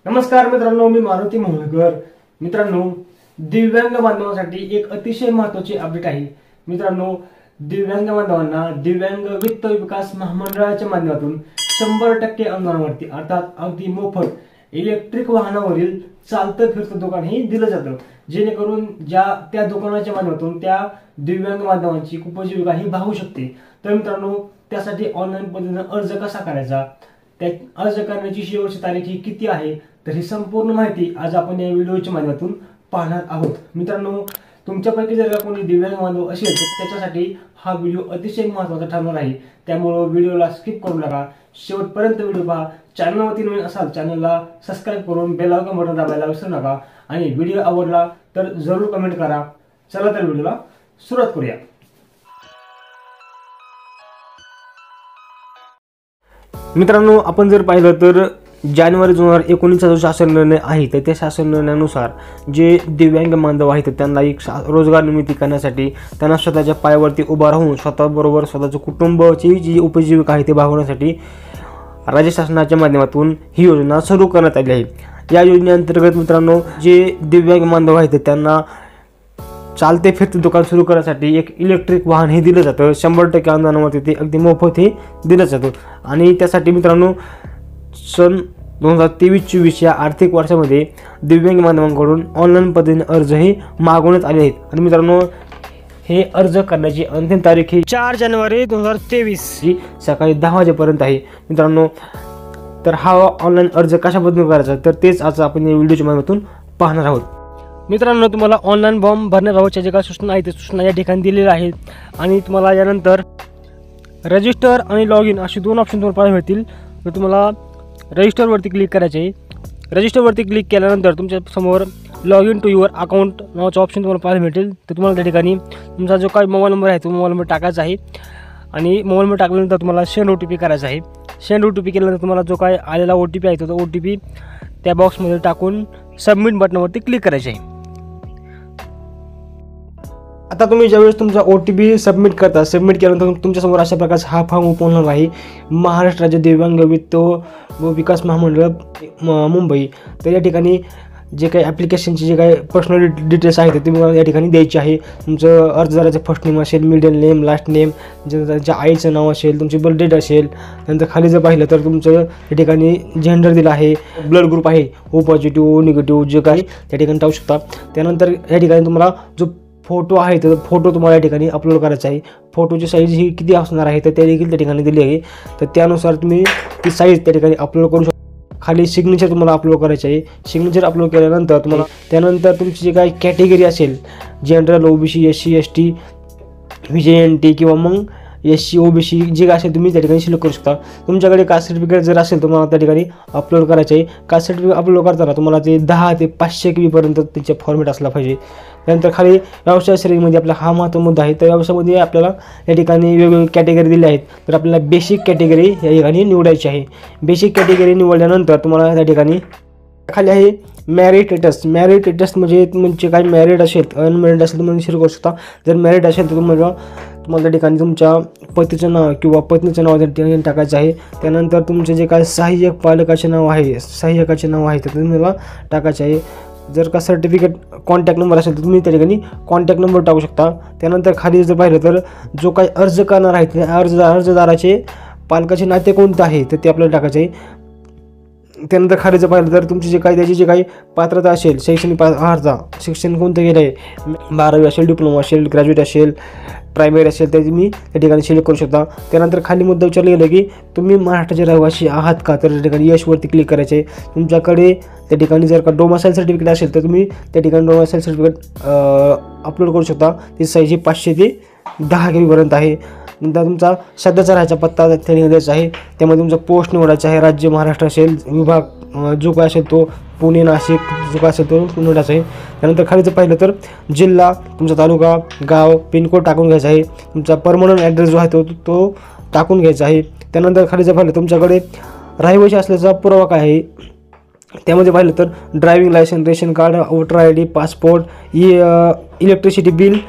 नमस्कार मित्रांनो, मी मारुती मोहळकर। मित्रांनो, दिव्यांग बांधवांसाठी एक अतिशय महत्त्वाची अपडेट आहे। मित्रांनो, दिव्यांग बांधवांना दिव्यांग वित्त विकास महामंडळाच्या माध्यमातून 100% अनुदानावरती अर्थात अगदी मोफत इलेक्ट्रिक वाहनावरील चालतं फिरतं दुकान हे दिलं जातं, जेणेकरून त्या दुकानाच्या माध्यमातून त्या दिव्यांग बांधवांची उपजीविका ही भागू शकते। तर मित्रांनो, त्यासाठी ऑनलाईन पद्धतीने अर्ज कसा करायचा, त्या अर्ज करण्याची शेवटची तारीख ही किती आहे, तर ही संपूर्ण माहिती आज आपण या व्हिडिओच्या माध्यमातून पाहणार आहोत। मित्रांनो, तुमच्यापैकी जर का कोणी दिव्यांग बांधव असेल तर त्याच्यासाठी हा व्हिडिओ अतिशय महत्त्वाचा ठरणार आहे। त्यामुळे व्हिडिओला स्किप करू नका, शेवटपर्यंत व्हिडिओ पहा। चॅनलवरती नवीन असाल चॅनलला सबस्क्राइब करून बेल आयकॉन बटन दाबायला विसरू नका आणि व्हिडिओ आवडला तर जरूर कमेंट करा। चला तर व्हिडिओला सुरुवात करूया। मित्रांनो, आपण जर पाहिलं तर जानेवारी 2019चा जो शासन निर्णय आहे तर त्या शासन निर्णयानुसार जे दिव्यांग बांधव आहेत त्यांना एक रोजगार निर्मिती करण्यासाठी, त्यांना स्वतःच्या पायावरती उभा राहून स्वतःबरोबर स्वतःच्या कुटुंबाची जी उपजीविका आहे ते भागवण्यासाठी राज्य शासनाच्या माध्यमातून ही योजना सुरू करण्यात आली आहे। या योजनेअंतर्गत मित्रांनो, जे दिव्यांग बांधव आहेत त्यांना चालते फिरते दुकान सुरू करण्यासाठी एक इलेक्ट्रिक वाहन हे दिलं जातं। 100% अनुदानावरती ते अगदी मोफत हे दिलं जातं आणि त्यासाठी मित्रांनो सन 2023-24 या आर्थिक वर्षामध्ये दिव्यांग बांधवांकडून ऑनलाईन पद्धतीने अर्ज हे मागवण्यात आले आहेत। आणि मित्रांनो, हे अर्ज करण्याची अंतिम तारीख ही 4 जानेवारी 2023 ही सकाळी 10 वाजेपर्यंत आहे। मित्रांनो, तर हा ऑनलाईन अर्ज कशा पद्धतीने करायचा तर तेच आज आपण या व्हिडिओच्या माध्यमातून पाहणार आहोत। मित्रांनो, तुम्हाला ऑनलाईन फॉर्म भरण्याबाबतच्या जे काही सूचना आहेत ते सूचना या ठिकाणी दिलेल्या आहेत आणि तुम्हाला यानंतर रजिस्टर आणि लॉग इन असे 2 ऑप्शन तुम्हाला पाहायला मिळतील। तर तुम्हाला रजिस्टरवरती क्लिक करायचे आहे। रजिस्टरवरती क्लिक केल्यानंतर तुमच्या समोर log in to your account नावाचं ऑप्शन तुम्हाला पाहायला मिळतील। तर तुम्हाला त्या ठिकाणी तुमचा जो काही मोबाईल नंबर आहे तो मोबाईल नंबर टाकायचा आहे आणि मोबाईल नंबर टाकल्यानंतर तुम्हाला सेंड OTP करायचा आहे। सेंड OTP केल्यानंतर तुम्हाला जो काही आलेला OTP आहे तो OTP त्या बॉक्समध्ये टाकून सबमिट बटनावरती क्लिक करायचे आहे। आता तुम्ही ज्यावेळेस तुमचा OTP सबमिट करता, सबमिट केल्यानंतर तुमच्यासमोर अशा प्रकारचा हा फॉर्म ओपन होणार आहे। महाराष्ट्र राज्य दिव्यांग वित्त व विकास महामंडळ मुंबई। तर या ठिकाणी जे काही ॲप्लिकेशनचे जे काही पर्सनल डिटेल्स आहेत ते तुम्हाला या ठिकाणी द्यायचे आहे। तुमचं अर्जदाराचं फर्स्ट नेम असेल, मिडल नेम, लास्ट नेम, ज्यांच्या आईचं नाव असेल, तुमची बर्थ डेट असेल, त्यानंतर खाली जर पाहिलं तर तुमचं या ठिकाणी जेंडर दिलं आहे, ब्लड ग्रुप आहे O पॉझिटिव्ह, O निगेटिव्ह जे काही त्या ठिकाणी टाकू शकता। त्यानंतर या ठिकाणी तुम्हाला जो फोटो आहे तर फोटो तुम्हाला या ठिकाणी अपलोड करायचा आहे। फोटोची साईज ही किती असणार आहे तर ते देखील त्या ठिकाणी दिली आहे। तर त्यानुसार तुम्ही ती साईज त्या ठिकाणी अपलोड करू शकता। खाली सिग्नेचर तुम्हाला अपलोड करायचे आहे। सिग्नेचर अपलोड केल्यानंतर तुम्हाला त्यानंतर तुमची जी काही कॅटेगरी असेल, general, OBC, SC, ST, VJNT किंवा मग SC OBC जे असेल तुम्ही त्या ठिकाणी सिलेक्ट करू शकता। तुमच्याकडे कास्ट सर्टिफिकेट जर असेल तुम्हाला त्या ठिकाणी अपलोड करायचे आहे। कास्ट सर्टिफिकेट अपलोड करताना तुम्हाला ते 10 ते 500 KB पर्यंत त्याचे फॉर्मॅट असला पाहिजे। त्यानंतर खाली व्यवसाय श्रेणीमध्ये आपला हा महत्त्वाचा मुद्दा आहे। तर व्यवसायामध्ये आपल्याला या ठिकाणी वेगवेगळी कॅटेगरी दिली आहेत। तर आपल्याला बेसिक कॅटेगरी या ठिकाणी निवडायची आहे। बेसिक कॅटेगरी निवडल्यानंतर तुम्हाला त्या ठिकाणी खाली आहे मॅरिड स्टेटस। मॅरिड स्टेटस म्हणजे तुमचे काही मॅरिड असेल, अनमॅरिड असेल तुम्ही सिलेक्ट करू शकता। जर मॅरिड असेल तर तुम्हाला त्या ठिकाणी तुमच्या पतीचं नाव किंवा पत्नीचं नाव त्या ठिकाणी टाकायचं आहे। त्यानंतर तुमचे जे काही सहाय्यक पालकाचे नाव आहे, सहाय्यकाचे नाव आहे ते तुम्हाला टाकायचे आहे। जर का सर्टिफिकेट कॉन्टॅक्ट नंबर असेल तर तुम्ही त्या ठिकाणी कॉन्टॅक्ट नंबर टाकू शकता। त्यानंतर खाली जर पाहिलं तर जो काही अर्ज करणार आहे ते अर्जदाराचे पालकाचे नाते कोणतं आहे तर ते आपल्याला टाकायचे आहे। त्यानंतर खाली जर पाहिलं तर तुमची जे काही त्याची जे काही पात्रता असेल, शैक्षणिक अर्हता, शिक्षण कोणतं केलं आहे, 12वी असेल, डिप्लोमा असेल, ग्रॅज्युएट असेल, प्रायमरी असेल ते तुम्ही त्या ठिकाणी सिलेक्ट करू शकता। त्यानंतर खाली मुद्दा विचारला गेला की तुम्ही महाराष्ट्राचे रहिवासी आहात का, तर त्या ठिकाणी यशवरती क्लिक करायचे। तुमच्याकडे त्या ठिकाणी जर का डोमासाईल सर्टिफिकेट असेल तर तुम्ही त्या ठिकाणी डोमासाईल सर्टिफिकेट अपलोड करू शकता। ती साईज 500 ते 10 KB पर्यंत आहे। नंतर तुमचा सध्याचा राहायचा पत्ता त्या ठिकाणी द्यायचा आहे। त्यामध्ये तुमचा पोस्ट निवडायचा आहे, राज्य महाराष्ट्र असेल, विभाग जो काय असेल तो पुणे, नाशिक जो काय असेल तो निवडायचा आहे। त्यानंतर खाली जर पाहिलं तर जिल्हा, तुमचा तालुका, गाव, पिनकोड टाकून घ्यायचा आहे। तुमचा परमनंट ॲड्रेस जो आहे तो टाकून घ्यायचा आहे। त्यानंतर खाली जर पाहिलं तुमच्याकडे रहिवासी असल्याचा पुरावा काय आहे त्यामध्ये पाहिलं तर driving licence, ration card, voter ID, passport, electricity bill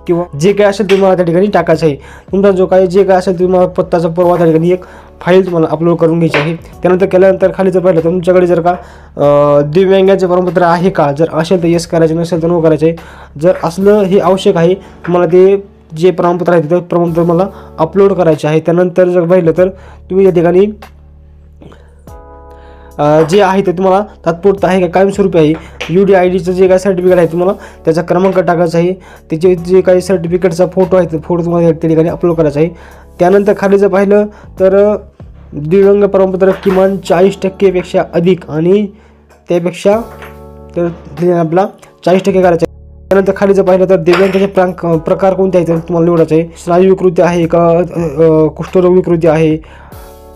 किंवा जे काय असेल तुम्हाला त्या ठिकाणी टाकायचं आहे। तुमचा जो काय जे काय असेल तुम्हाला पत्ताचा पुरावा त्या ठिकाणी एक फाईल तुम्हाला अपलोड करून घ्यायची आहे. त्यानंतर केल्यानंतर खाली जर पाहिलं तर तुमच्याकडे जर का दिव्यांगाचे प्रमाणपत्र आहे का, जर असेल तर येस करायचे, नसेल तर नो करायचे. जर असलं हे आवश्यक आहे, तुम्हाला ते जे प्रमाणपत्र आहे ते प्रमाणपत्र मला अपलोड करायचे आहे. त्यानंतर जर पाहिलं तर तुम्ही या ठिकाणी जे आहे ते तुम्हाला तात्पुरतं आहे का कायमस्वरूपी आहे, UDIDचं जे काही सर्टिफिकेट आहे तुम्हाला त्याचा क्रमांक टाकायचा आहे. त्याचे जे काही सर्टिफिकेटचा फोटो आहे ते फोटो तुम्हाला त्या ठिकाणी अपलोड करायचा आहे. त्यानंतर खाली जर पाहिलं तर दिव्यांग प्रमाणपत्र किमान 40% अधिक आणि त्यापेक्षा तर आपला 40% करायचं आहे. त्यानंतर खाली जर पाहिलं तर दिव्यांगाचे प्रकार कोणते आहेत तुम्हाला निवडायचे आहे. स्नायू विकृती आहे का, कुष्ठरोग विकृती आहे,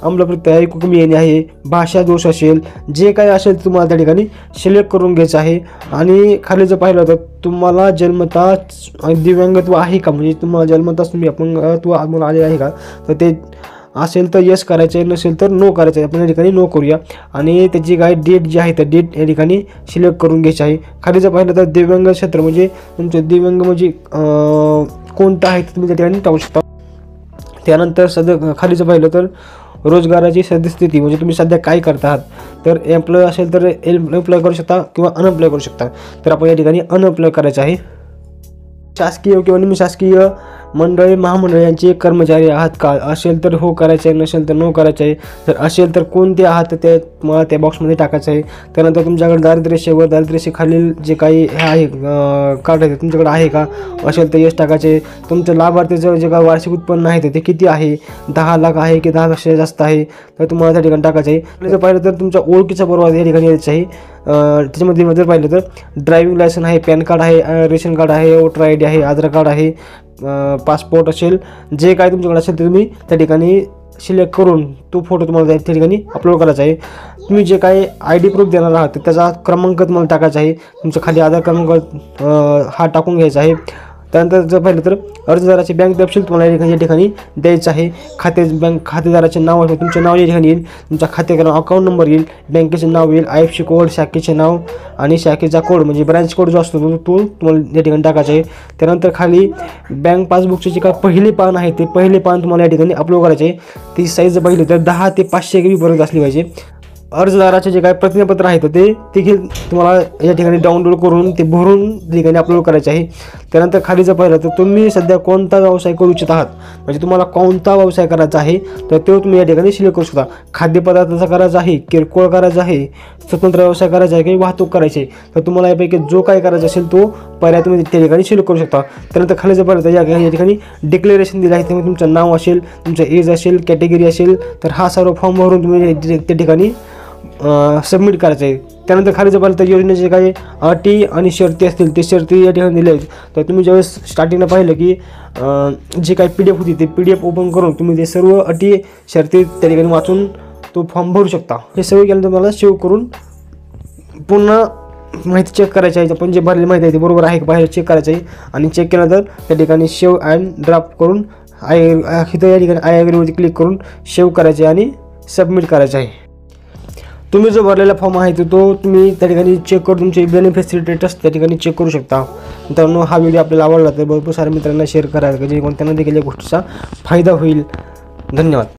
अंमलप्रत्यय आहे, कुकमी येणे आहे, भाषा दोष असेल, जे काही असेल तुम्हाला त्या ठिकाणी सिलेक्ट करून घ्यायचं आहे. आणि खाली जर पाहिलं तर तुम्हाला जन्मताच दिव्यांगत्व आहे का, म्हणजे तुम्हाला जन्मताच तुम्ही अपंगत्व आम्हाला आले आहे का, तर ते असेल तर येस करायचं आहे, नसेल तर नो करायचं आहे. आपण या ठिकाणी नो करूया. आणि त्याची काय डेट जी आहे तर डेट या ठिकाणी सिलेक्ट करून घ्यायची आहे. खाली जर पाहिलं तर दिव्यांग क्षेत्र म्हणजे तुमचं दिव्यांग म्हणजे कोणतं आहे तुम्ही त्या ठिकाणी टाकू शकता. त्यानंतर सध्या खाली जर पाहिलं तर रोजगाराची सद्यस्थिती म्हणजे तुम्ही सध्या काय करता आहात, तर एम्प्लॉय असेल तर एम्प्लॉय करू शकता किंवा अनएम्प्लॉय करू शकता. तर आपण या ठिकाणी अनएम्प्लॉय करायचं आहे. शासकीय किंवा निमशासकीय मंडळे महामंडळे यांचे कर्मचारी आहात का, असेल तर हो करायचे आहे, नसेल तर नो करायचे आहे. जर असेल तर कोणते आहात ते तुम्हाला त्या बॉक्समध्ये टाकायचं आहे. त्यानंतर तुमच्याकडे दारिद्र्यरेषेवर दारिद्र्यरेषेखालील जे काही हे आहे कार्ड आहे तुमच्याकडे आहे का, असेल तर यस टाकायचे. तुमचं लाभार्थीचं जे काही वार्षिक उत्पन्न आहे ते किती आहे, 10 लाख आहे की 10 जास्त आहे, तर तुम्हाला त्या ठिकाणी टाकायचं आहे. जर पाहिलं तर तुमच्या ओळखीचा पुरावा या ठिकाणी यायचा आहे. त्याच्यामध्ये जर पाहिलं तर ड्रायव्हिंग लायसन आहे, पॅन कार्ड आहे, रेशन कार्ड आहे, वोटर ID आहे, आधार कार्ड आहे, पासपोर्ट असेल, जे काय तुमच्याकडे असेल ते तुम्ही त्या ठिकाणी सिलेक्ट करून तो फोटो तुम्हाला त्या ठिकाणी अपलोड करायचा आहे. तुम्ही जे काही ID प्रूफ देणार आहात त्याचा क्रमांक तुम्हाला टाकायचा आहे. तुमच्या खाली आधार क्रमांक हा टाकून घ्यायचा आहे. त्यानंतर जर पाहिलं तर अर्जदाराचे बँक तपशील तुम्हाला या ठिकाणी द्यायचं आहे. खातेदाराचे नाव आहे, तुमचं नाव या ठिकाणी येईल, तुमचा खाते अकाउंट नंबर येईल, बँकेचे नाव येईल, IFSC कोड, शाखेचे नाव आणि शाखेचा कोड म्हणजे ब्रांच कोड जो असतो तो तुम्हाला या ठिकाणी टाकायचा आहे. त्यानंतर खाली बँक पासबुकचे जे काय पहिले पान आहे ते पहिले पान तुम्हाला या ठिकाणी अपलोड करायचे आहे. ती साईज पाहिली तर 10 ते 500 KB पर्यंत असली पाहिजे. अर्जदाराचे जे काही प्रतिज्ञापत्र आहे ते देखील तुम्हाला या ठिकाणी डाउनलोड करून ते भरून ठिकाणी अपलोड करायचे आहे. त्यानंतर खाली जर पाहिलं तर तुम्ही सध्या कोणता व्यवसाय करू इच्छित आहात, म्हणजे तुम्हाला कोणता व्यवसाय करायचा आहे तर तो तुम्ही या ठिकाणी सिलेक्ट करू शकता. खाद्यपदार्थाचा करायचा आहे, किरकोळ करायचा आहे, स्वतंत्र व्यवसाय करायचा आहे किंवा वाहतूक करायची आहे, तर तुम्हाला यापैकी जो काय करायचा असेल तो पर्याय तुम्ही त्या ठिकाणी सिलेक्ट करू शकता. त्यानंतर खाली जर पाहिलं तर या ठिकाणी डिक्लेरेशन दिलं आहे, त्यामुळे तुमचं नाव असेल, तुमचं एज असेल, कॅटेगरी असेल, तर हा सर्व फॉर्म भरून तुम्ही त्या ठिकाणी सबमिट करायचं आहे. त्यानंतर खाली जर पाहिलं तर योजनेचे काही अटी आणि शर्ती असतील ते शर्ती या ठिकाणी दिल्या आहेत. तर तुम्ही ज्यावेळेस स्टार्टिंगला पाहिलं की जे काही PDF होती ते PDF ओपन करून तुम्ही ते सर्व अटी शर्ती त्या ठिकाणी वाचून तो फॉर्म भरू शकता. हे सगळं केल्यानंतर तुम्हाला सेव्ह करून पुन्हा माहिती चेक करायची आहे. आपण जे भरलेली माहिती आहे ते बरोबर आहे का बाहेर चेक करायचं आहे. आणि चेक केल्यानंतर त्या ठिकाणी सेव्ह अँड ड्राफ्ट करून इथं या ठिकाणी I agree वरती क्लिक करून सेव्ह करायचे आणि सबमिट करायचं आहे. तुम्ही जो भरलेला फॉर्म आहे तो तुम्ही त्या ठिकाणी चेक करून तुमचे बेनिफिट स्टेटस त्या ठिकाणी चेक करू शकता. मित्रांनो, हा व्हिडिओ आपल्याला आवडला तर भरपूर साऱ्या मित्रांना शेअर करा, जेणेकरून त्यांना देखील या गोष्टीचा फायदा होईल. धन्यवाद.